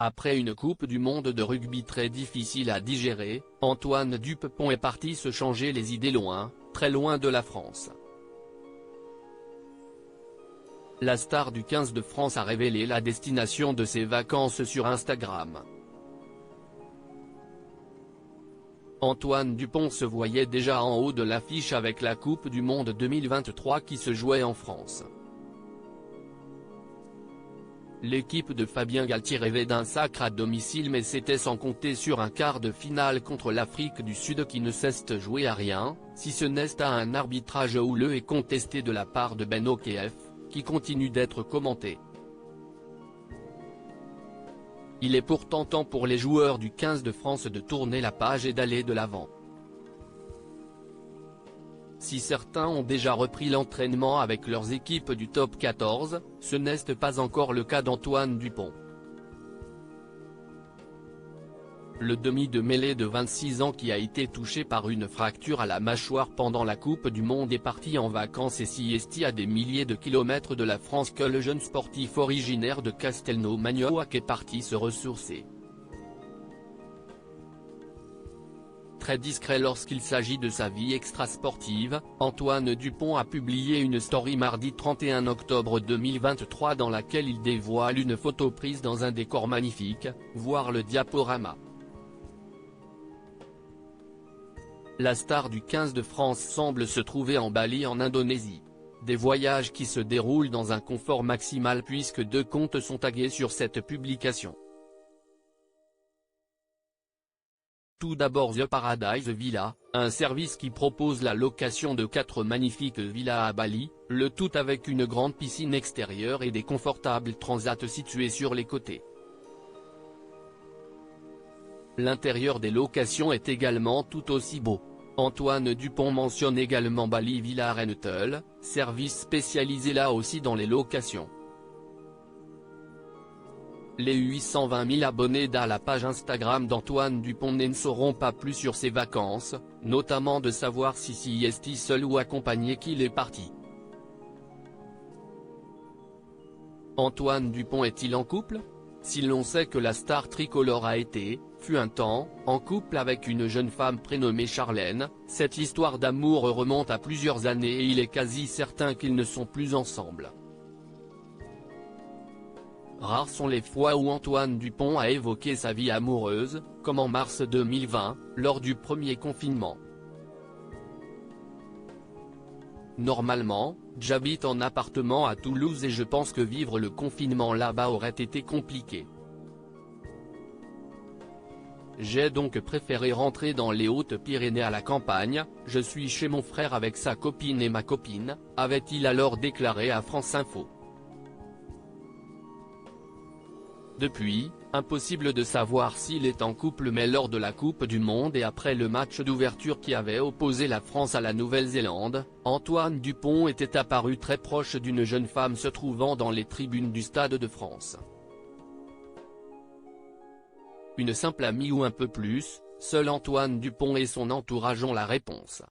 Après une Coupe du monde de rugby très difficile à digérer, Antoine Dupont est parti se changer les idées loin, très loin de la France. La star du 15 de France a révélé la destination de ses vacances sur Instagram. Antoine Dupont se voyait déjà en haut de l'affiche avec la Coupe du monde 2023 qui se jouait en France. L'équipe de Fabien Galtier rêvait d'un sacre à domicile, mais c'était sans compter sur un quart de finale contre l'Afrique du Sud qui ne cesse de jouer à rien, si ce n'est à un arbitrage houleux et contesté de la part de Ben Okef, qui continue d'être commenté. Il est pourtant temps pour les joueurs du 15 de France de tourner la page et d'aller de l'avant. Si certains ont déjà repris l'entraînement avec leurs équipes du top 14, ce n'est pas encore le cas d'Antoine Dupont. Le demi de mêlée de 26 ans qui a été touché par une fracture à la mâchoire pendant la Coupe du Monde est parti en vacances et siesti à des milliers de kilomètres de la France que le jeune sportif originaire de Castelnau-Magnoac est parti se ressourcer. Très discret lorsqu'il s'agit de sa vie extrasportive, Antoine Dupont a publié une story mardi 31 octobre 2023 dans laquelle il dévoile une photo prise dans un décor magnifique, voir le diaporama. La star du 15 de France semble se trouver en Bali en Indonésie. Des voyages qui se déroulent dans un confort maximal puisque 2 comptes sont tagués sur cette publication. Tout d'abord The Paradise Villa, un service qui propose la location de 4 magnifiques villas à Bali, le tout avec une grande piscine extérieure et des confortables transats situés sur les côtés. L'intérieur des locations est également tout aussi beau. Antoine Dupont mentionne également Bali Villa Rental, service spécialisé là aussi dans les locations. Les 820 000 abonnés de la page Instagram d'Antoine Dupont ne sauront pas plus sur ses vacances, notamment de savoir si est seul ou accompagné qu'il est parti. Antoine Dupont est-il en couple? Si l'on sait que la star tricolore fut un temps, en couple avec une jeune femme prénommée Charlène, cette histoire d'amour remonte à plusieurs années et il est quasi certain qu'ils ne sont plus ensemble. Rares sont les fois où Antoine Dupont a évoqué sa vie amoureuse, comme en mars 2020, lors du premier confinement. Normalement, j'habite en appartement à Toulouse et je pense que vivre le confinement là-bas aurait été compliqué. J'ai donc préféré rentrer dans les Hautes-Pyrénées à la campagne, je suis chez mon frère avec sa copine et ma copine, avait-il alors déclaré à France Info. Depuis, impossible de savoir s'il est en couple, mais lors de la Coupe du Monde et après le match d'ouverture qui avait opposé la France à la Nouvelle-Zélande, Antoine Dupont était apparu très proche d'une jeune femme se trouvant dans les tribunes du Stade de France. Une simple amie ou un peu plus, seul Antoine Dupont et son entourage ont la réponse.